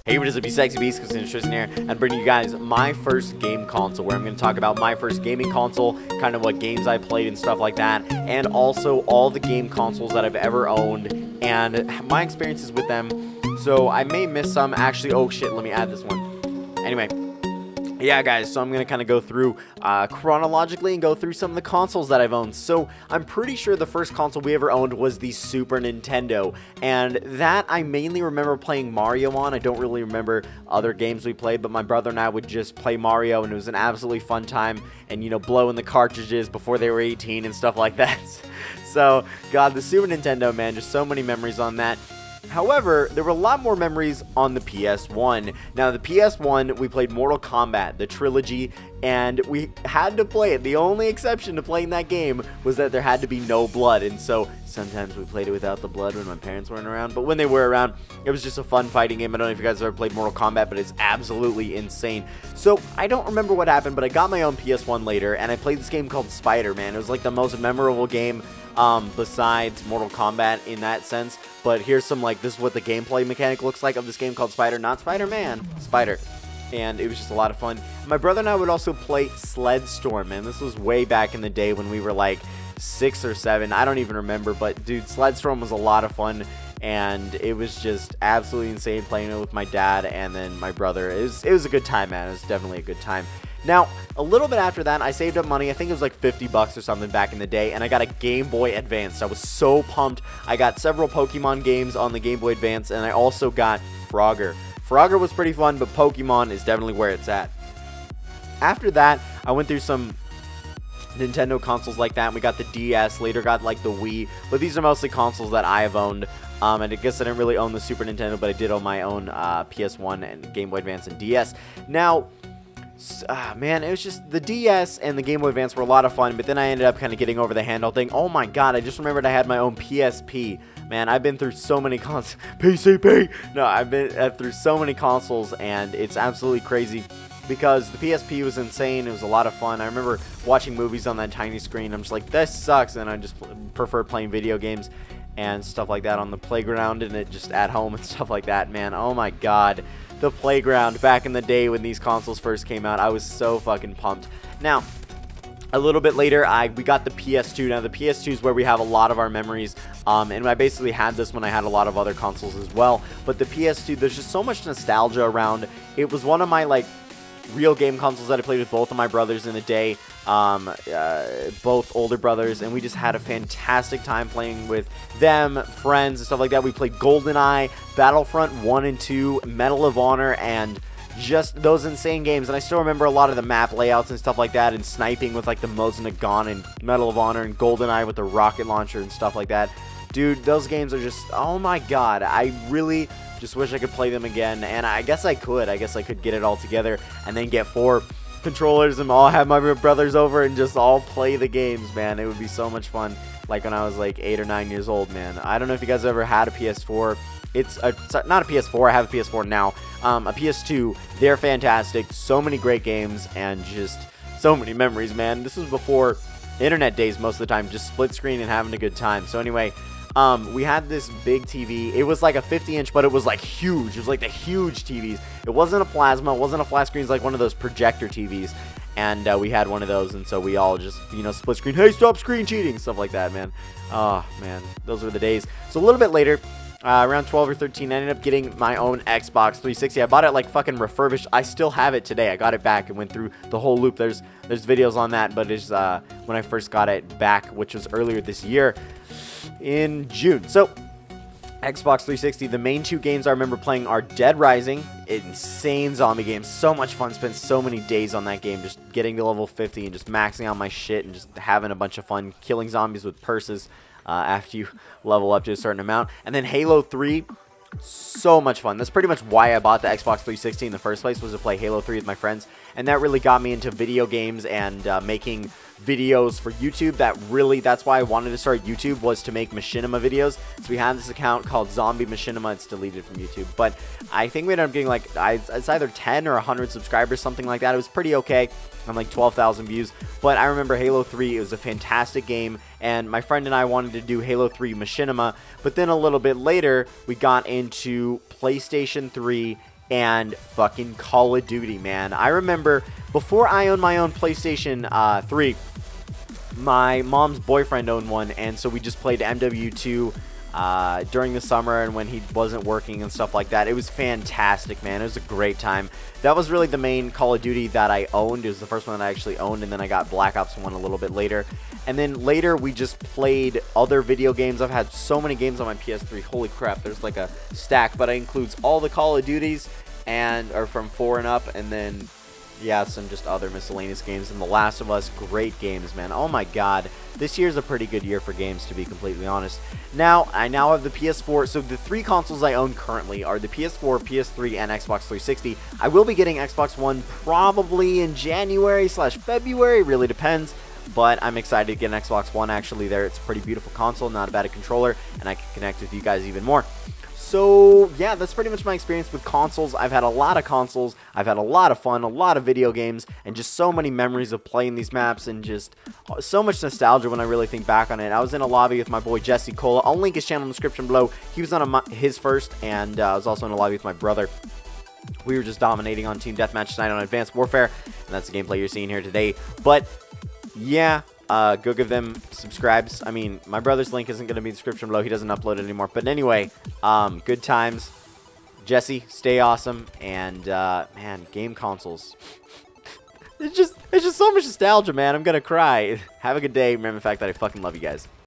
Hey, what is up, you sexy beasts? It's Tristan here, and bringing you guys my first game console, where I'm going to talk about my first gaming console, kind of what games I played and stuff like that, and also all the game consoles that I've ever owned, and my experiences with them. So I may miss some, actually. Oh shit, let me add this one. Anyway, yeah guys, so I'm going to kind of go through chronologically and go through some of the consoles that I've owned. So I'm pretty sure the first console we ever owned was the Super Nintendo, and that I mainly remember playing Mario on. I don't really remember other games we played, but my brother and I would just play Mario, and it was an absolutely fun time, and you know, blowing the cartridges before they were 18 and stuff like that. So god, the Super Nintendo, man, just so many memories on that. However, there were a lot more memories on the PS1. Now, the PS1, we played Mortal Kombat, the trilogy, and we had to play it. The only exception to playing that game was that there had to be no blood, and so sometimes we played it without the blood when my parents weren't around, but when they were around, it was just a fun fighting game. I don't know if you guys have ever played Mortal Kombat, but it's absolutely insane. So, I don't remember what happened, but I got my own PS1 later, and I played this game called Spider-Man. It was like the most memorable game besides Mortal Kombat in that sense. But here's some, like, this is what the gameplay mechanic looks like of this game called Spider, not Spider-Man, Spider. And it was just a lot of fun. My brother and I would also play Sled Storm, man. This was way back in the day when we were like 6 or 7. I don't even remember, but dude, Sled Storm was a lot of fun. And it was just absolutely insane playing it with my dad and then my brother. It was a good time, man. It was definitely a good time. Now, a little bit after that, I saved up money. I think it was like 50 bucks or something back in the day, and I got a Game Boy Advance. I was so pumped. I got several Pokemon games on the Game Boy Advance, and I also got Frogger. Frogger was pretty fun, but Pokemon is definitely where it's at. After that, I went through some Nintendo consoles like that, and we got the DS, later got like the Wii, but these are mostly consoles that I have owned. And I guess I didn't really own the Super Nintendo, but I did own my own PS1 and Game Boy Advance and DS. Now, man, it was just the DS and the Game Boy Advance were a lot of fun, but then I ended up kind of getting over the handheld thing. Oh my god, I just remembered I had my own PSP. Man, I've been through so many consoles. PCP! No, I've been through so many consoles, and it's absolutely crazy because the PSP was insane. It was a lot of fun. I remember watching movies on that tiny screen. I'm just like, this sucks, and I just prefer playing video games and stuff like that on the playground and it just at home and stuff like that, man. Oh my god. The playground back in the day when these consoles first came out, I was so fucking pumped. Now, a little bit later, we got the PS2. Now, the PS2 is where we have a lot of our memories, and I basically had this when I had a lot of other consoles as well. But the PS2, there's just so much nostalgia around. It was one of my, like, real game consoles that I played with both of my brothers in the day, both older brothers, and we just had a fantastic time playing with them, friends, and stuff like that. We played GoldenEye, Battlefront 1 and 2, Medal of Honor, and just those insane games. And I still remember a lot of the map layouts and stuff like that, and sniping with like the Mosin Nagant and Medal of Honor, and GoldenEye with the rocket launcher and stuff like that. Dude, those games are just, oh my god, I really just wish I could play them again, and I guess I could. I guess I could get it all together and then get 4 controllers and all have my brothers over and just all play the games, man. It would be so much fun, like when I was like 8 or 9 years old, man. I don't know if you guys ever had a PS4. It's not a PS4. I have a PS4 now. A PS2. They're fantastic. So many great games and just so many memories, man. This was before internet days most of the time, just split screen and having a good time. So anyway, we had this big TV. It was like a 50-inch, but it was like huge. It was like the huge TVs. It wasn't a plasma. It wasn't a flat screen. It was like one of those projector TVs. And we had one of those, and so we all just, you know, split screen. Hey, stop screen cheating. Stuff like that, man. Oh, man. Those were the days. So a little bit later, around 12 or 13, I ended up getting my own Xbox 360. I bought it like fucking refurbished. I still have it today. I got it back and went through the whole loop. There's videos on that, but it's when I first got it back, which was earlier this year in June. So Xbox 360, the main 2 games I remember playing are Dead Rising, insane zombie game, so much fun, spent so many days on that game, just getting to level 50 and just maxing out my shit and just having a bunch of fun killing zombies with purses after you level up to a certain amount. And then Halo 3, so much fun. That's pretty much why I bought the Xbox 360 in the first place, was to play Halo 3 with my friends, and that really got me into video games and making videos for YouTube. That's why I wanted to start YouTube, was to make machinima videos. So we had this account called Zombie Machinima. It's deleted from YouTube, but I think we ended up getting like it's either 10 or 100 subscribers, something like that. It was pretty okay on like 12,000 views. But I remember Halo 3, it was a fantastic game, and my friend and I wanted to do Halo 3 Machinima, but then a little bit later we got into PlayStation 3 and fucking Call of Duty, man. I remember before I owned my own PlayStation 3, my mom's boyfriend owned one, and so we just played MW2 during the summer and when he wasn't working and stuff like that. It was fantastic, man. It was a great time. That was really the main Call of Duty that I owned. It was the first one that I actually owned, and then I got Black Ops 1 a little bit later. And then later we just played other video games. I've had so many games on my PS3. Holy crap, there's like a stack, but it includes all the Call of Duties and are from 4 and up, and then yeah, some just other miscellaneous games. And The Last of Us, great games, man. Oh my god, this year's a pretty good year for games, to be completely honest. Now, I now have the PS4, so the 3 consoles I own currently are the PS4, PS3, and Xbox 360. I will be getting Xbox One probably in January/February, really depends. But I'm excited to get an Xbox One actually there. It's a pretty beautiful console, not a bad controller, and I can connect with you guys even more. So, yeah, that's pretty much my experience with consoles. I've had a lot of consoles. I've had a lot of fun, a lot of video games, and just so many memories of playing these maps, and just so much nostalgia when I really think back on it. I was in a lobby with my boy Jesse Cola. I'll link his channel in the description below. He was on his first, and I was also in a lobby with my brother. We were just dominating on Team Deathmatch tonight on Advanced Warfare, and that's the gameplay you're seeing here today. But, yeah, go give them subscribes. I mean, my brother's link isn't going to be in the description below. He doesn't upload it anymore. But anyway, good times. Jesse, stay awesome. And, man, game consoles. It's just so much nostalgia, man. I'm going to cry. Have a good day. Remember the fact that I fucking love you guys.